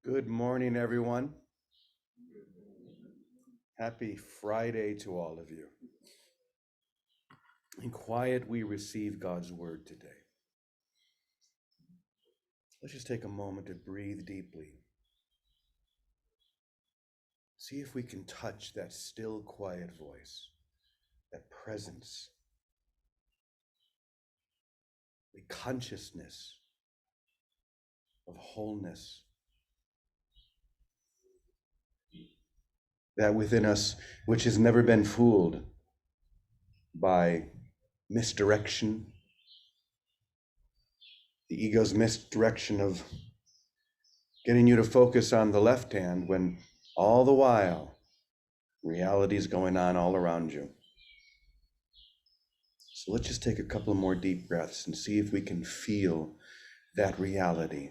Good morning, everyone. Happy Friday to all of you. In quiet, we receive God's word today. Let's just take a moment to breathe deeply. See if we can touch that still, quiet voice, that presence, the consciousness of wholeness that within us, which has never been fooled by misdirection, the ego's misdirection of getting you to focus on the left hand when all the while reality is going on all around you. So let's just take a couple more deep breaths and see if we can feel that reality,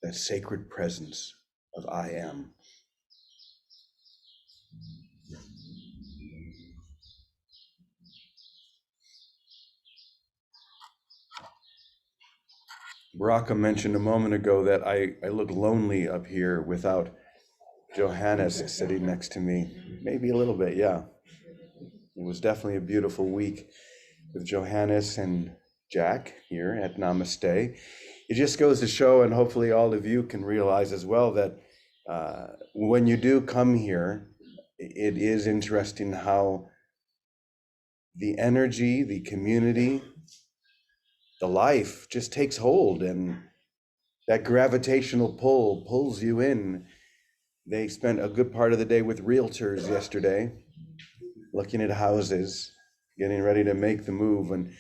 that sacred presence of I am. Baraka mentioned a moment ago that I look lonely up here without Johannes sitting next to me. Maybe a little bit, yeah. It was definitely a beautiful week with Johannes and Jack here at Namaste. It just goes to show, and hopefully all of you can realize as well, that when you do come here, it is interesting how the energy, the community, the life just takes hold, and that gravitational pull pulls you in. They spent a good part of the day with realtors yesterday, looking at houses, getting ready to make the move. And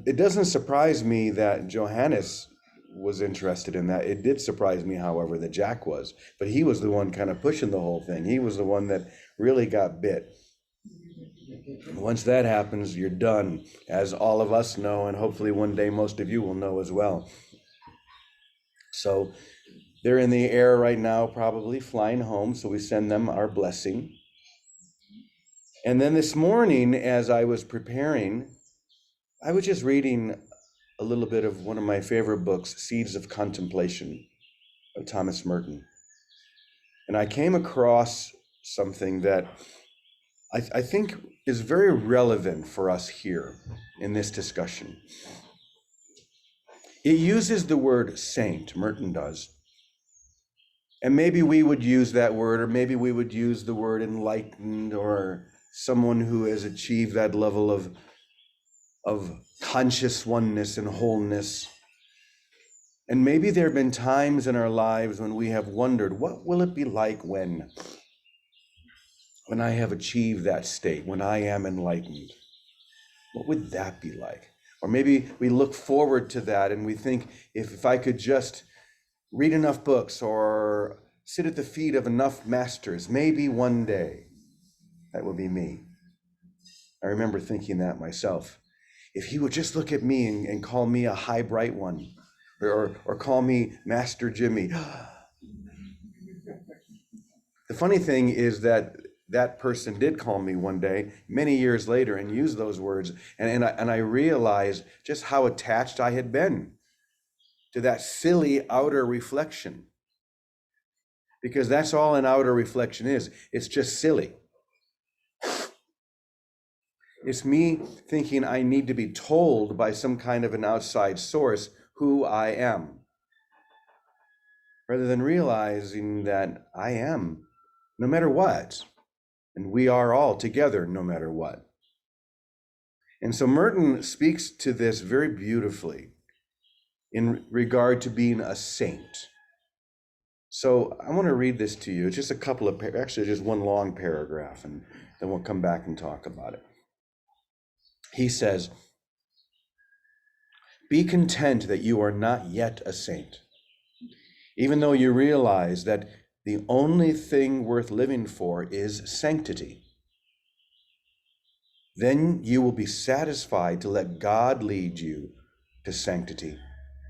it doesn't surprise me that Johannes was interested in that. It did surprise me, however, that Jack was, but he was the one kind of pushing the whole thing. He was the one that really got bit. Once that happens, you're done, as all of us know, and hopefully one day most of you will know as well. So they're in the air right now, probably flying home, so we send them our blessing. And then this morning, as I was preparing, I was just reading a little bit of one of my favorite books, Seeds of Contemplation, by Thomas Merton. And I came across something that I think is very relevant for us here in this discussion. It uses the word saint, Merton does. And maybe we would use that word, or maybe we would use the word enlightened, or someone who has achieved that level of conscious oneness and wholeness. And maybe there have been times in our lives when we have wondered, what will it be like when I have achieved that state, when I am enlightened? What would that be like? Or maybe we look forward to that and we think, if I could just read enough books or sit at the feet of enough masters, maybe one day that would be me. I remember thinking that myself. If he would just look at me and call me a high bright one, or call me Master Jimmy. The funny thing is that that person did call me one day, many years later, and used those words, and I realized just how attached I had been to that silly outer reflection. Because that's all an outer reflection is. It's just silly. It's me thinking I need to be told by some kind of an outside source who I am, rather than realizing that I am, no matter what, and we are all together no matter what. And so Merton speaks to this very beautifully in regard to being a saint. So I want to read this to you. It's just a couple of, actually just one long paragraph, and then we'll come back and talk about it. He says, "Be content that you are not yet a saint, even though you realize that the only thing worth living for is sanctity. Then you will be satisfied to let God lead you to sanctity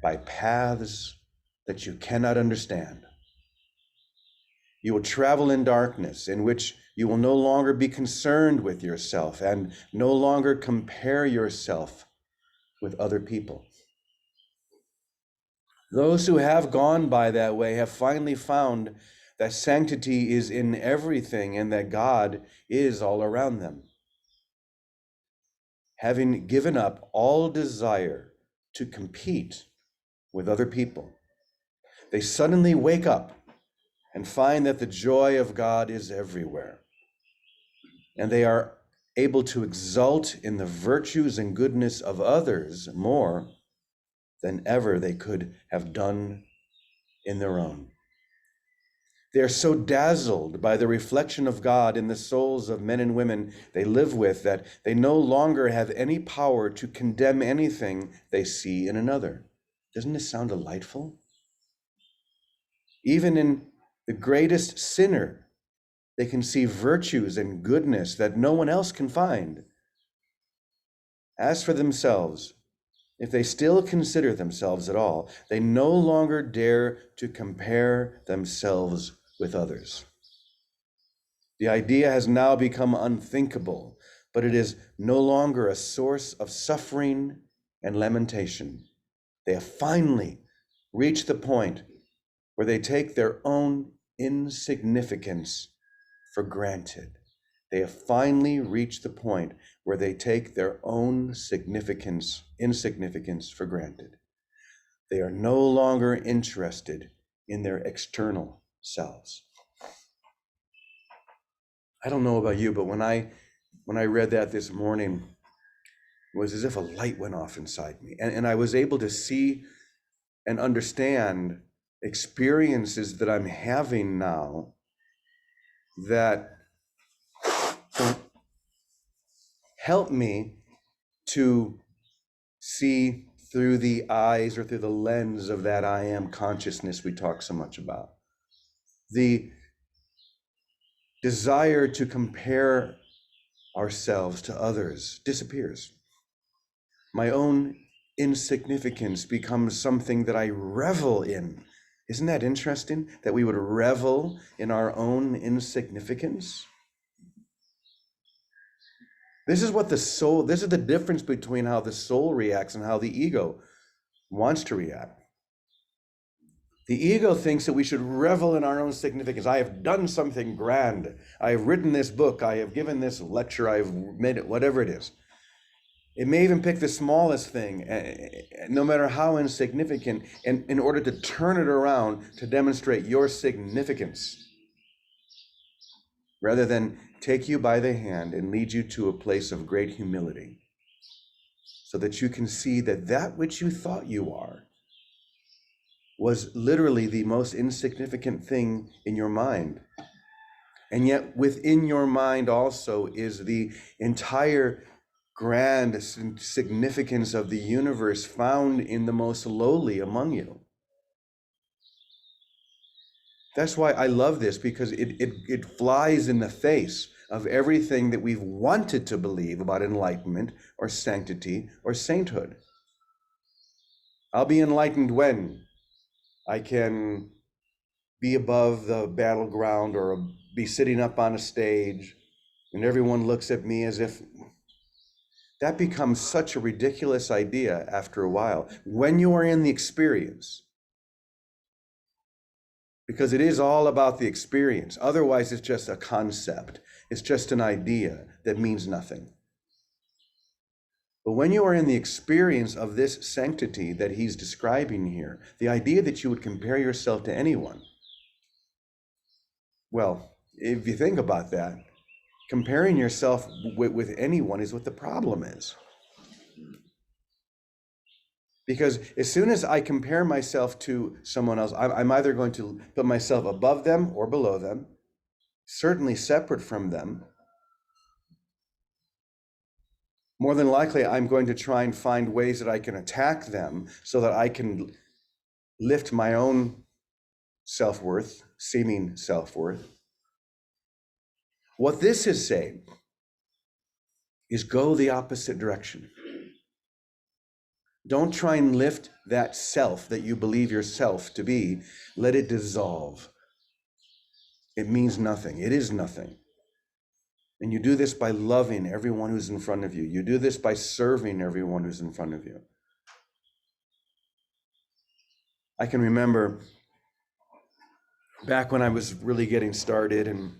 by paths that you cannot understand. You will travel in darkness, in which you will no longer be concerned with yourself and no longer compare yourself with other people. Those who have gone by that way have finally found that sanctity is in everything and that God is all around them. Having given up all desire to compete with other people, they suddenly wake up and find that the joy of God is everywhere. And they are able to exult in the virtues and goodness of others more than ever they could have done in their own. They are so dazzled by the reflection of God in the souls of men and women they live with that they no longer have any power to condemn anything they see in another. Doesn't this sound delightful? Even in the greatest sinner, they can see virtues and goodness that no one else can find. As for themselves, if they still consider themselves at all, they no longer dare to compare themselves with others. The idea has now become unthinkable, but it is no longer a source of suffering and lamentation. They have finally reached the point where they take their own insignificance for granted. They have finally reached the point where they take their own insignificance for granted. They are no longer interested in their external selves. I don't know about you, but when I read that this morning, it was as if a light went off inside me. And I was able to see and understand experiences that I'm having now that help me to see through the eyes or through the lens of that I am consciousness we talk so much about. The desire to compare ourselves to others disappears. My own insignificance becomes something that I revel in. Isn't that interesting that we would revel in our own insignificance? This is the difference between how the soul reacts and how the ego wants to react. The ego thinks that we should revel in our own significance. I have done something grand. I have written this book. I have given this lecture. I've made it, whatever it is. It may even pick the smallest thing, no matter how insignificant, and in order to turn it around to demonstrate your significance, rather than take you by the hand and lead you to a place of great humility, so that you can see that that which you thought you are was literally the most insignificant thing in your mind. And yet within your mind also is the entire grand significance of the universe found in the most lowly among you. That's why I love this, because it flies in the face of everything that we've wanted to believe about enlightenment or sanctity or sainthood. I'll be enlightened when I can be above the battleground or be sitting up on a stage and everyone looks at me as if. That becomes such a ridiculous idea after a while when you are in the experience, because it is all about the experience. Otherwise, it's just a concept. It's just an idea that means nothing. But when you are in the experience of this sanctity that he's describing here, the idea that you would compare yourself to anyone, well, if you think about that, comparing yourself with anyone is what the problem is. Because as soon as I compare myself to someone else, I'm either going to put myself above them or below them, certainly separate from them. More than likely, I'm going to try and find ways that I can attack them so that I can lift my own self-worth, seeming self-worth. What this is saying is go the opposite direction. Don't try and lift that self that you believe yourself to be. Let it dissolve. It means nothing. It is nothing. And you do this by loving everyone who's in front of you. You do this by serving everyone who's in front of you. I can remember back when I was really getting started and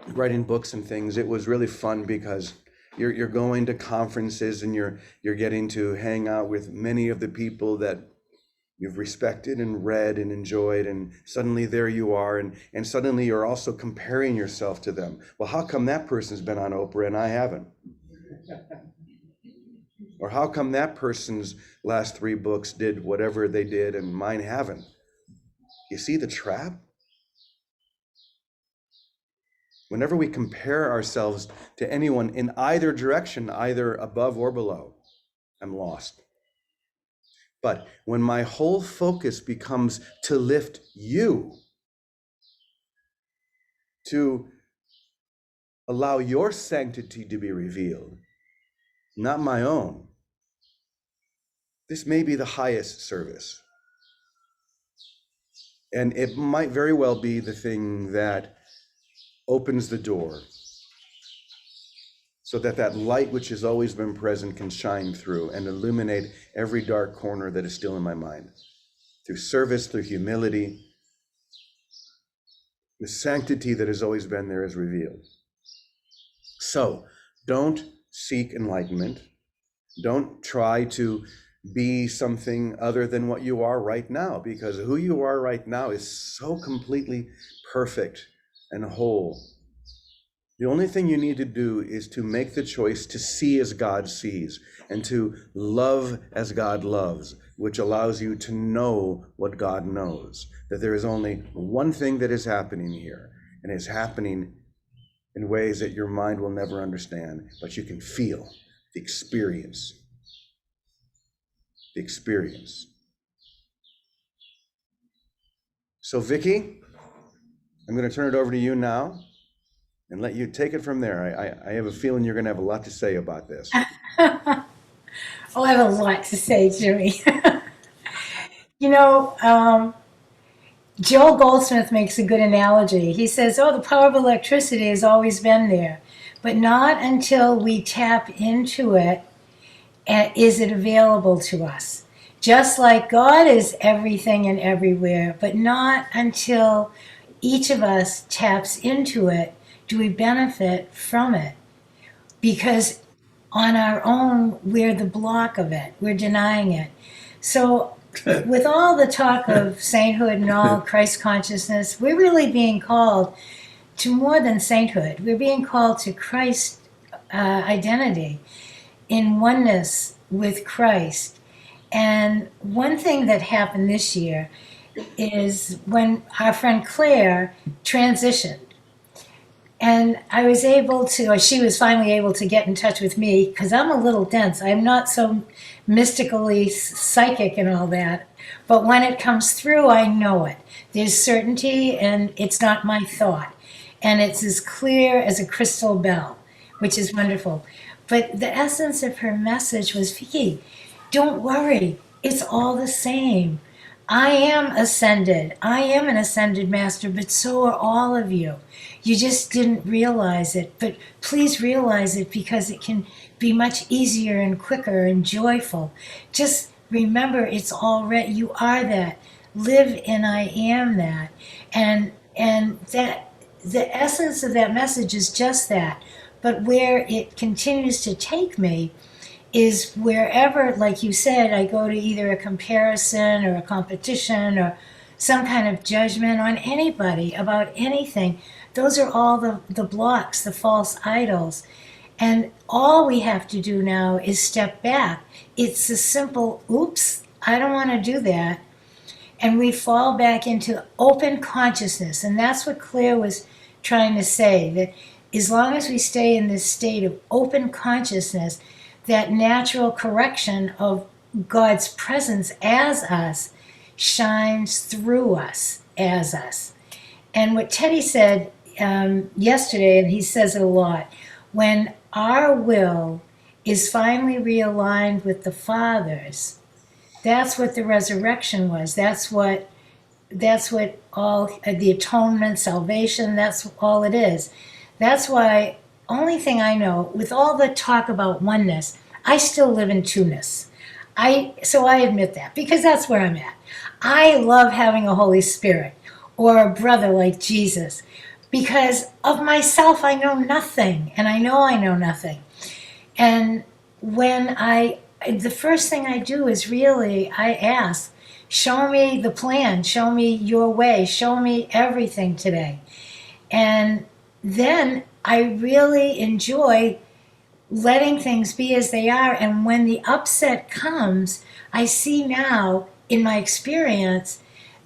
writing books and things, it was really fun because you're going to conferences and you're getting to hang out with many of the people that you've respected and read and enjoyed, and suddenly there you are, and suddenly you're also comparing yourself to them. Well, how come that person's been on Oprah and I haven't? Or how come that person's last 3 books did whatever they did and mine haven't? You see the trap? Whenever we compare ourselves to anyone in either direction, either above or below, I'm lost. But when my whole focus becomes to lift you, to allow your sanctity to be revealed, not my own, this may be the highest service. And it might very well be the thing that opens the door so that that light which has always been present can shine through and illuminate every dark corner that is still in my mind. Through service, through humility, the sanctity that has always been there is revealed. So don't seek enlightenment. Don't try to be something other than what you are right now, because who you are right now is so completely perfect and whole. The only thing you need to do is to make the choice to see as God sees and to love as God loves, which allows you to know what God knows, that there is only one thing that is happening here, and it's happening in ways that your mind will never understand, but you can feel the experience. The experience. So Vicki, I'm going to turn it over to you now and let you take it from there. I have a feeling you're going to have a lot to say about this. Oh, I have a lot to say, Jimmy. Joel Goldsmith makes a good analogy. He says, oh, the power of electricity has always been there, but not until we tap into it is it available to us. Just like God is everything and everywhere, but not until each of us taps into it do we benefit from it. Because on our own, we're the block of it. We're denying it. So with all the talk of sainthood and all Christ consciousness, we're really being called to more than sainthood. We're being called to Christ identity in oneness with Christ. And one thing that happened this year is when our friend Claire transitioned. And I was able to, or she was finally able to get in touch with me, because I'm a little dense. I'm not so mystically psychic and all that. But when it comes through, I know it. There's certainty, and it's not my thought. And it's as clear as a crystal bell, which is wonderful. But the essence of her message was, Vicky, don't worry. It's all the same. I am ascended. I am an ascended master, but so are all of you. You just didn't realize it, but please realize it because it can be much easier and quicker and joyful. Just remember it's already, you are that. Live in I am that. And that the essence of that message is just that. But where it continues to take me is wherever, like you said, I go to either a comparison or a competition or some kind of judgment on anybody about anything. Those are all the blocks, the false idols. And all we have to do now is step back. It's a simple, oops, I don't want to do that. And we fall back into open consciousness. And that's what Claire was trying to say, that as long as we stay in this state of open consciousness, that natural correction of God's presence as us shines through us as us. And what Teddy said yesterday, and he says it a lot, when our will is finally realigned with the Father's, that's what the resurrection was. That's what all the atonement, salvation, that's all it is. That's why, only thing I know, with all the talk about oneness, I still live in two-ness. I admit that because that's where I'm at. I love having a Holy Spirit or a brother like Jesus because of myself I know nothing and I know nothing. And when the first thing I do is really, I ask, show me the plan, show me your way, show me everything today. And then I really enjoy letting things be as they are. And when the upset comes, I see now in my experience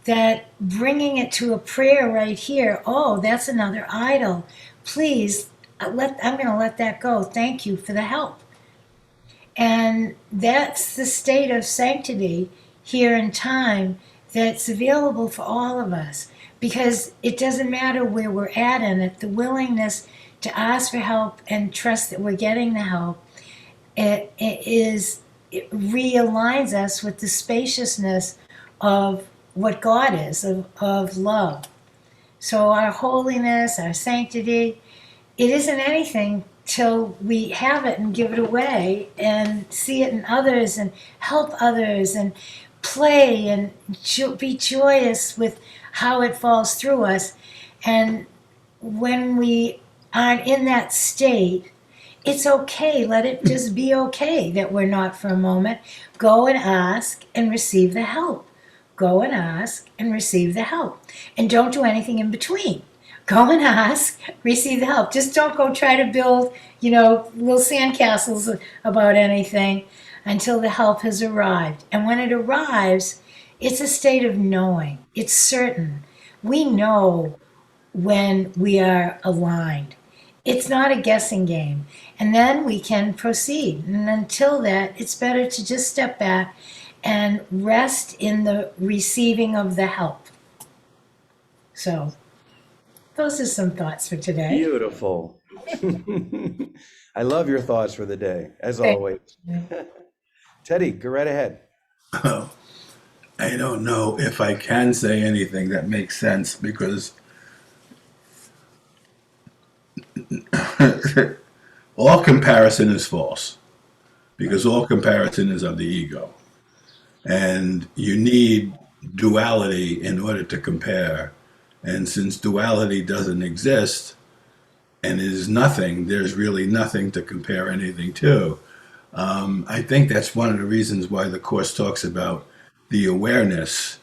that bringing it to a prayer right here, oh, that's another idol. Please, I'm going to let that go. Thank you for the help. And that's the state of sanctity here in time that's available for all of us because it doesn't matter where we're at in it, the willingness to ask for help and trust that we're getting the help, it realigns us with the spaciousness of what God is, of love. So our holiness, our sanctity, it isn't anything till we have it and give it away and see it in others and help others and play and be joyous with how it falls through us. And when we aren't in that state, it's okay. Let it just be okay that we're not for a moment. Go and ask and receive the help. Go and ask and receive the help. And don't do anything in between. Go and ask, receive the help. Just don't go try to build, little sandcastles about anything until the help has arrived. And when it arrives, it's a state of knowing. It's certain. We know when we are aligned. It's not a guessing game. And then we can proceed. And until that, it's better to just step back and rest in the receiving of the help. So, those are some thoughts for today. Beautiful. I love your thoughts for the day, as Thank always. you. Teddy, go right ahead. Oh, I don't know if I can say anything that makes sense because all comparison is false, because all comparison is of the ego. And you need duality in order to compare. And since duality doesn't exist and is nothing, there's really nothing to compare anything to. I think that's one of the reasons why the Course talks about the awareness.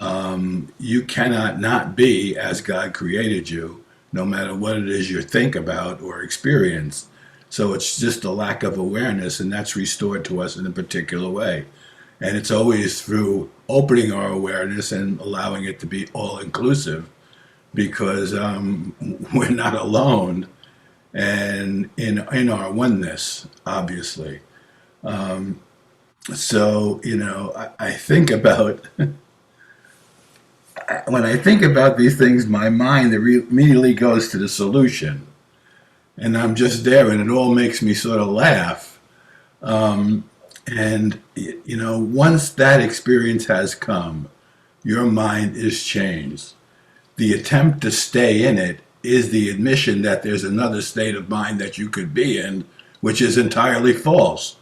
You cannot not be as God created you, no matter what it is you think about or experience. So it's just a lack of awareness, and that's restored to us in a particular way. And it's always through opening our awareness and allowing it to be all inclusive, because we're not alone, and in our oneness, obviously. So I think about when I think about these things, my mind immediately goes to the solution, and I'm just there, and it all makes me sort of laugh. And once that experience has come, your mind is changed. The attempt to stay in it is the admission that there's another state of mind that you could be in, which is entirely false.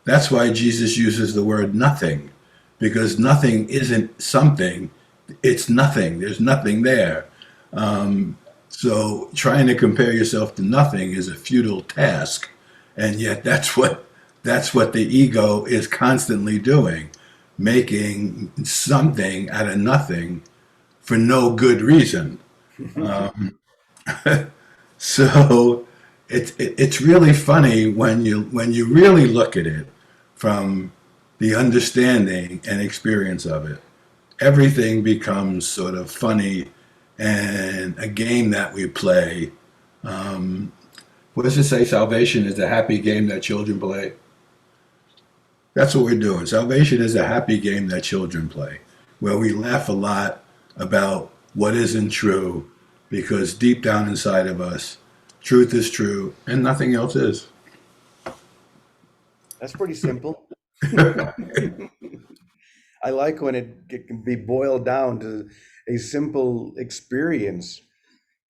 That's why Jesus uses the word nothing, because nothing isn't something, it's nothing. There's nothing there. So trying to compare yourself to nothing is a futile task, and yet that's what the ego is constantly doing, making something out of nothing for no good reason. So it's really funny when you really look at it from the understanding and experience of it. Everything becomes sort of funny and a game that we play. What does it say? Salvation is a happy game that children play. That's what we're doing. Salvation is a happy game that children play, where we laugh a lot about what isn't true, because deep down inside of us, truth is true and nothing else is. That's pretty simple. I like when it can be boiled down to a simple experience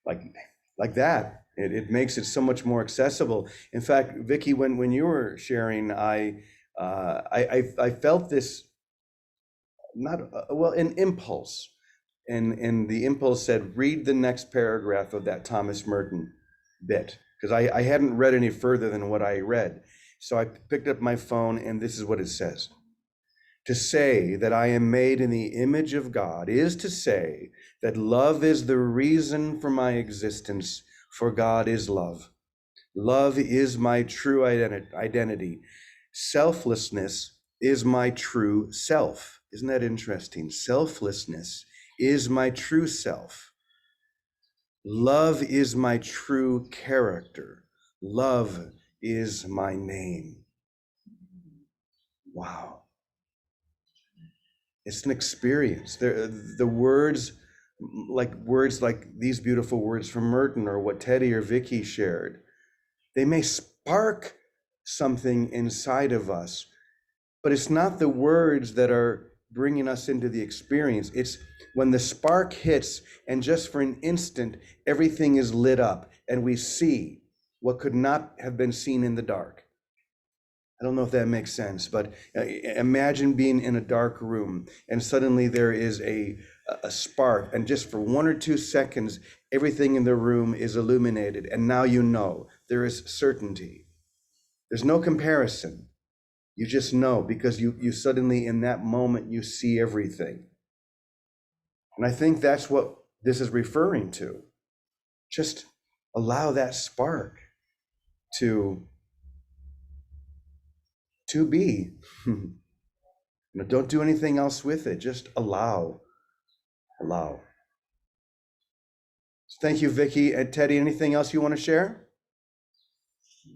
like like that. It makes it so much more accessible. In fact, Vicky, when you were sharing, I I felt this, not well, an impulse, and the impulse said, read the next paragraph of that Thomas Merton bit, because I hadn't read any further than what I read. So I picked up my phone, and this is what it says. To say that I am made in the image of God is to say that love is the reason for my existence, for God is love. Love is my true identity. Selflessness is my true self. Isn't that interesting? Selflessness is my true self. Love is my true character. Love is my name. Wow. It's an experience. The words like these beautiful words from Merton, or what Teddy or Vicky shared, they may spark something inside of us, but it's not the words that are bringing us into the experience. It's when the spark hits, and just for an instant, everything is lit up and we see what could not have been seen in the dark. I don't know if that makes sense, but imagine being in a dark room and suddenly there is a spark, and just for 1 or 2 seconds, everything in the room is illuminated. And now you know, there is certainty. There's no comparison. You just know, because you suddenly, in that moment, you see everything. And I think that's what this is referring to. Just allow that spark to be. Don't do anything else with it. Just allow. So thank you, Vicky and Teddy. Anything else you want to share?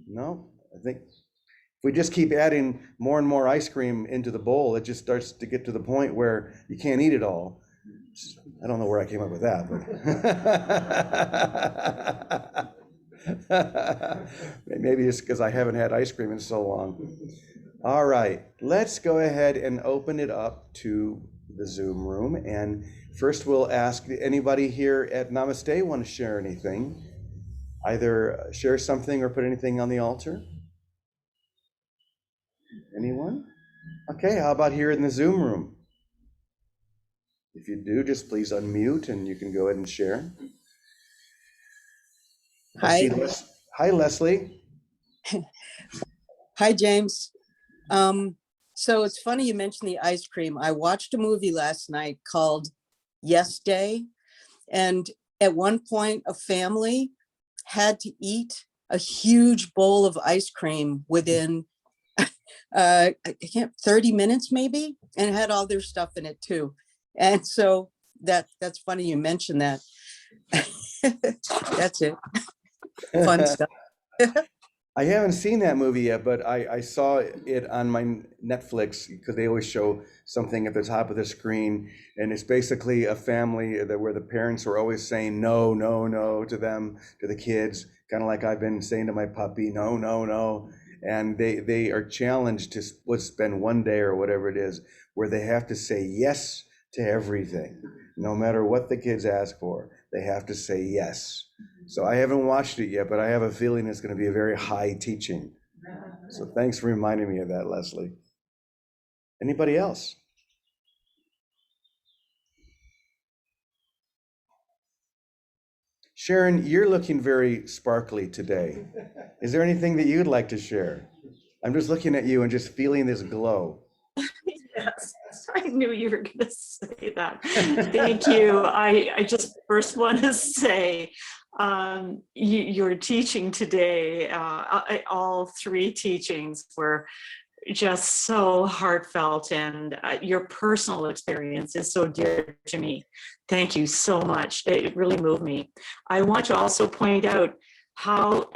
No? I think if we just keep adding more and more ice cream into the bowl, it just starts to get to the point where you can't eat it all. I don't know where I came up with that, but maybe it's because I haven't had ice cream in so long. All right, let's go ahead and open it up to the Zoom room. And first we'll ask, anybody here at Namaste want to share anything? Either share something or put anything on the altar? Anyone? Okay, how about here in the Zoom room? If you do, just please unmute and you can go ahead and share. Hi. Hi, Leslie. Hi, James. So it's funny you mentioned the ice cream. I watched a movie last night called Yes Day. And at one point, a family had to eat a huge bowl of ice cream within 30 minutes maybe, and it had all their stuff in it too. And so that's funny you mentioned that. That's it. Fun stuff. I haven't seen that movie yet, but I saw it on my Netflix, because they always show something at the top of the screen, and it's basically a family where the parents are always saying no, no, no to them, to the kids, kind of like I've been saying to my puppy, no, no, no. And they are challenged to spend one day or whatever it is where they have to say yes to everything, no matter what the kids ask for. They have to say yes. So I haven't watched it yet, but I have a feeling it's going to be a very high teaching. So thanks for reminding me of that, Leslie. Anybody else? Sharon, you're looking very sparkly today. Is there anything that you'd like to share? I'm just looking at you and just feeling this glow. Yes, I knew you were going to say that. Thank you. I just first want to say your teaching today, all 3 teachings were just so heartfelt, and your personal experience is so dear to me. Thank you so much. It really moved me. I want to also point out how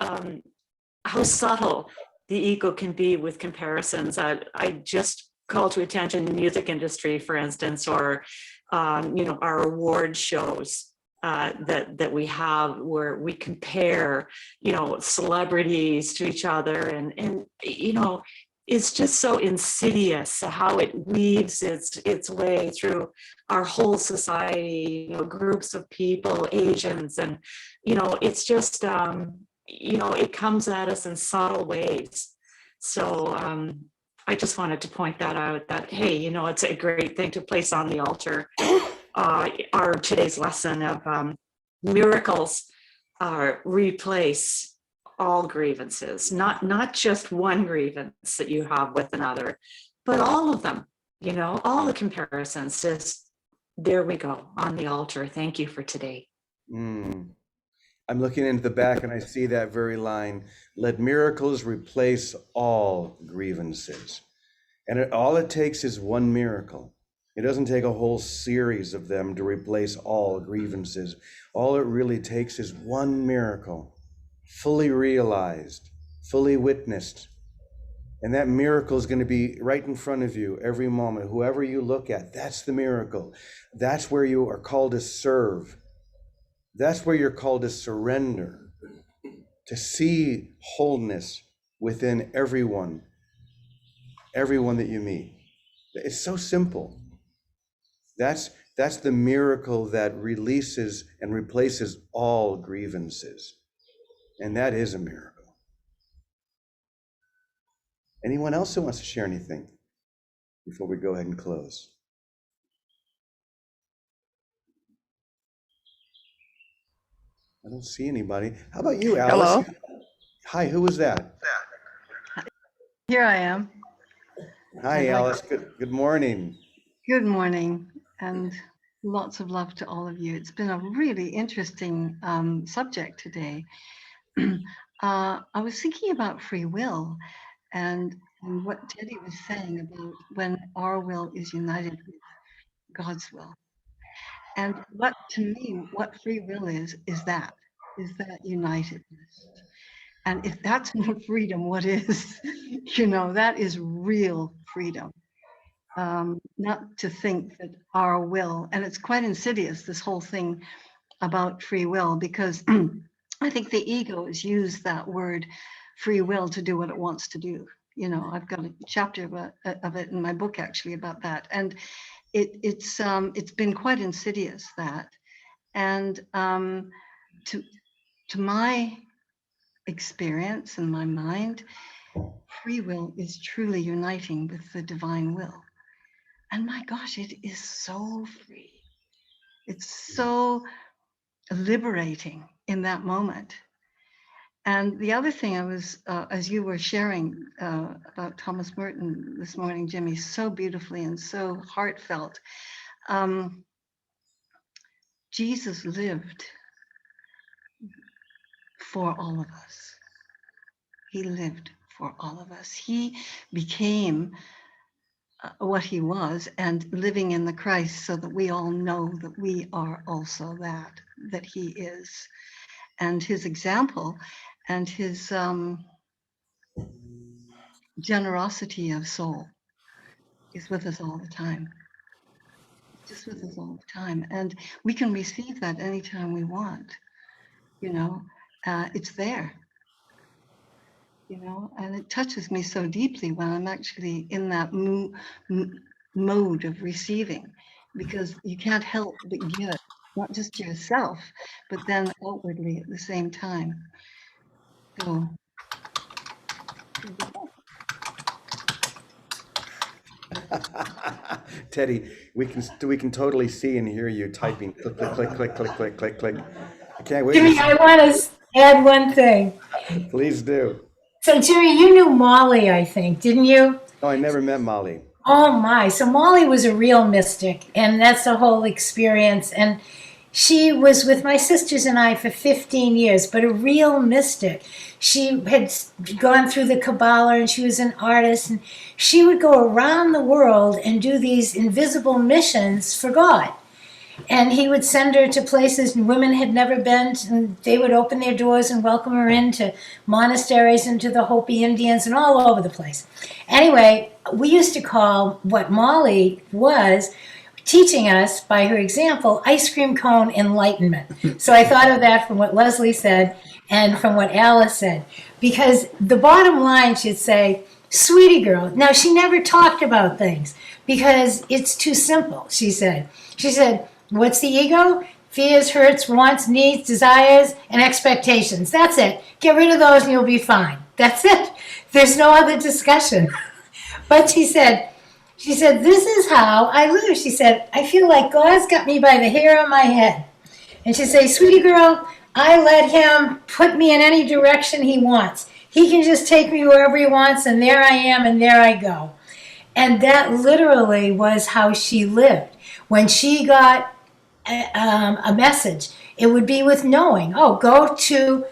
subtle the ego can be with comparisons. I just call to attention the music industry, for instance, or our award shows that we have, where we compare celebrities to each other, and it's just so insidious how it weaves its way through our whole society, groups of people, Asians, and it's just it comes at us in subtle ways. So just wanted to point that out, that, hey, it's a great thing to place on the altar. Our today's lesson of miracles replace all grievances, not just one grievance that you have with another, but all of them, all the comparisons. Just there we go on the altar. Thank you for today. Mm. I'm looking into the back and I see that very line, let miracles replace all grievances. And all it takes is one miracle. It doesn't take a whole series of them to replace all grievances. All it really takes is one miracle, fully realized, fully witnessed. And that miracle is going to be right in front of you every moment. Whoever you look at, that's the miracle. That's where you are called to serve. That's where you're called to surrender, to see wholeness within everyone that you meet. It's so simple. That's the miracle that releases and replaces all grievances. And that is a miracle. Anyone else who wants to share anything before we go ahead and close? I don't see anybody. How about you, Alice? Hello. Hi, who was that? Here I am. Hi, I'd like- Alice. Good morning. Good morning, and lots of love to all of you. It's been a really interesting subject today. I was thinking about free will and what Teddy was saying about when our will is united with God's will. And what free will is that unitedness. And if that's not freedom, what is? That is real freedom. Not to think that our will, and it's quite insidious, this whole thing about free will, because I think the ego has used that word free will to do what it wants to do. I've got a chapter of it in my book actually about that, and it's been quite insidious, that. And to my experience and my mind, free will is truly uniting with the divine will. And my gosh, it is so free. It's so liberating in that moment. And the other thing I was, as you were sharing about Thomas Merton this morning, Jimmy, so beautifully and so heartfelt. Jesus lived for all of us. He lived for all of us. He became what he was, and living in the Christ, so that we all know that we are also that he is. And his example and his generosity of soul is with us all the time. Just with us all the time. And we can receive that anytime we want. It's there. And it touches me so deeply when I'm actually in that mode of receiving, because you can't help but give, not just to yourself, but then outwardly at the same time. So, Teddy, we can totally see and hear you typing. Click, click, click, click, click, click, click, click. I can't wait. Jimmy, I want to add one thing. Please do. So, Jimmy, you knew Molly, I think, didn't you? Oh, I never met Molly. Oh, my. So, Molly was a real mystic, and that's the whole experience. And she was with my sisters and I for 15 years, but a real mystic. She had gone through the Kabbalah, and she was an artist, and she would go around the world and do these invisible missions for God. And he would send her to places women had never been, and they would open their doors and welcome her into monasteries and to the Hopi Indians and all over the place. Anyway, we used to call what Molly was teaching us, by her example, ice cream cone enlightenment. So I thought of that from what Leslie said and from what Alice said. Because the bottom line should say, sweetie girl. Now, she never talked about things because it's too simple, she said. She said, what's the ego? Fears, hurts, wants, needs, desires, and expectations. That's it. Get rid of those and you'll be fine. That's it. There's no other discussion. But she said, this is how I live. She said, I feel like God's got me by the hair on my head. And she'd say, sweetie girl, I let him put me in any direction he wants. He can just take me wherever he wants, and there I am, and there I go. And that literally was how she lived. When she got a message, it would be with knowing, oh, go to,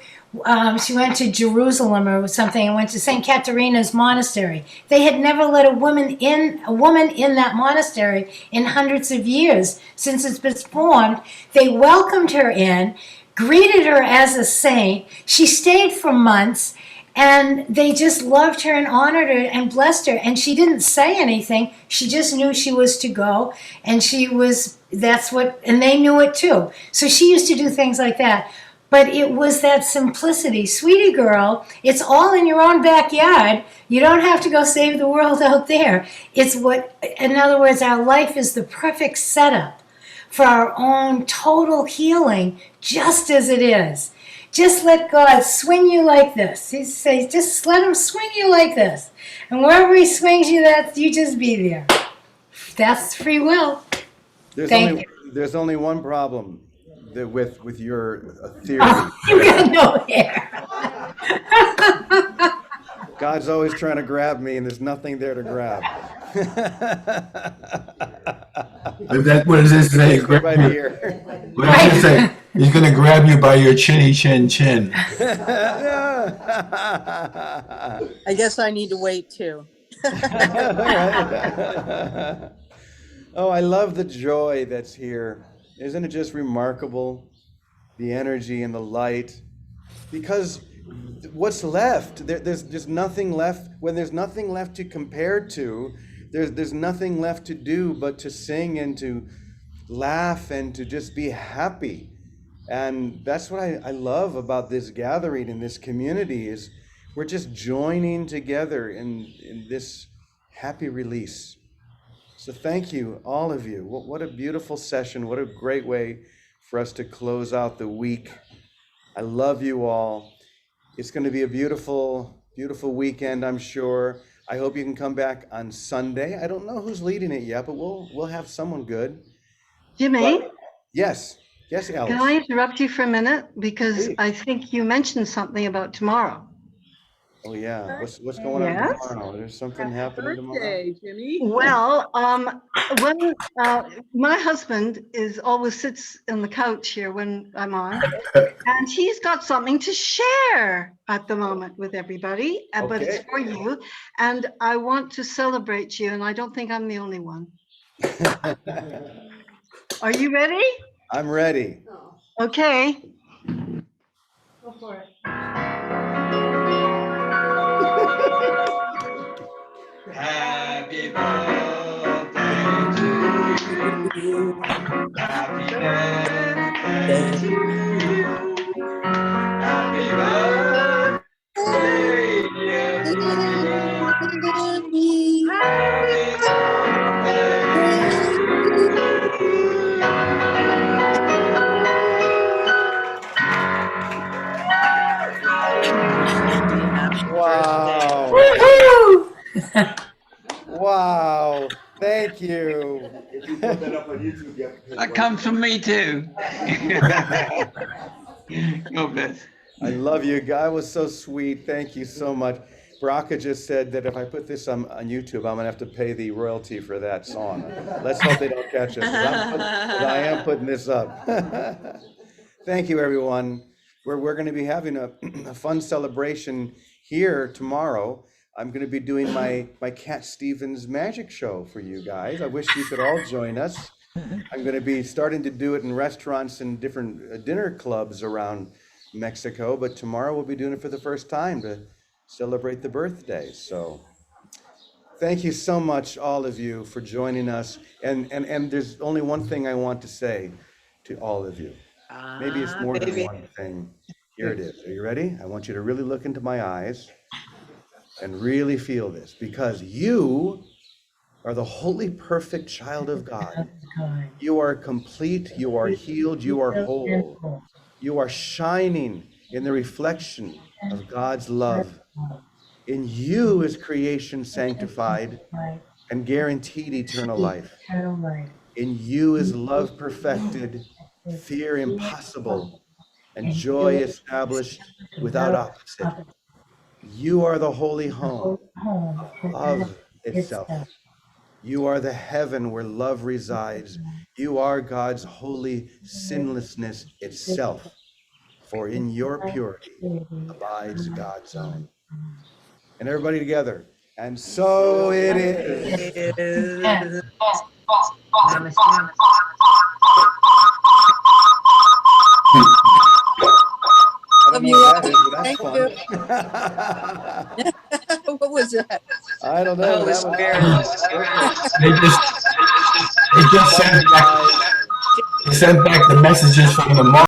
she went to Jerusalem or something and went to St. Caterina's monastery. They had never let a woman in that monastery in hundreds of years since it's been formed. They welcomed her in, greeted her as a saint. She stayed for months, and they just loved her and honored her and blessed her. And she didn't say anything. She just knew she was to go. And and they knew it too. So she used to do things like that. But it was that simplicity. Sweetie girl, it's all in your own backyard. You don't have to go save the world out there. In other words, our life is the perfect setup for our own total healing, just as it is. Just let God swing you like this. He says, just let him swing you like this. And wherever he swings you, you just be there. That's free will. There's only one problem with your theory. Oh, you got no hair. God's always trying to grab me, and there's nothing there to grab. What does it say? Right here. What does it say? He's going to grab you by your chinny chin. I guess I need to wait too. Oh, I love the joy that's here. Isn't it just remarkable? The energy and the light. Because what's left? There's nothing left. When there's nothing left to compare to, there's nothing left to do but to sing and to laugh and to just be happy. And that's what I love about this gathering in this community is we're just joining together in this happy release. So thank you, all of you. What a beautiful session. What a great way for us to close out the week. I love you all. It's going to be a beautiful, beautiful weekend, I'm sure. I hope you can come back on Sunday. I don't know who's leading it yet, but we'll have someone good. Jimmy? But, yes, Alice. Can I interrupt you for a minute? Because Please. I think you mentioned something about tomorrow. Oh yeah, what's going on tomorrow? There's something happening tomorrow. Jimmy. Well, when my husband always sits on the couch here when I'm on, and he's got something to share at the moment with everybody, but it's for you, and I want to celebrate you, and I don't think I'm the only one. Are you ready? I'm ready. Okay. Go for it. Happy birthday to you. Happy birthday to you. Happy birthday, dear Jimmy. Happy Wow. Woohoo! Wow. Thank you. If you put that up on YouTube, you have to pay That comes from me too. God bless. I love you. Guy was so sweet. Thank you so much. Baraka just said that if I put this on YouTube, I'm gonna have to pay the royalty for that song. Let's hope they don't catch us. 'Cause I am putting this up. Thank you, everyone. We're going to be having a fun celebration here tomorrow. I'm going to be doing my Cat Stevens magic show for you guys. I wish you could all join us. I'm going to be starting to do it in restaurants and different dinner clubs around Mexico, but tomorrow we'll be doing it for the first time to celebrate the birthday. So thank you so much, all of you, for joining us. And there's only one thing I want to say to all of you. Maybe it's more than one thing. Here it is. Are you ready? I want you to really look into my eyes and really feel this, because you are the holy, perfect child of God. You are complete, you are healed, you are whole. You are shining in the reflection of God's love. In you is creation sanctified Right. and guaranteed eternal life. Eternal life. In you is love perfected, fear impossible, and joy established without opposite. You are the holy home Home. of love itself. You are the heaven where love resides. You are God's holy sinlessness itself. For in your purity abides God's own. And everybody together. And so it is. Yes. Namaste. I don't Love know you what all. that is, but Thank that's fun. What was that? I don't know. Holy That was Spirit. They just sent back the messages from the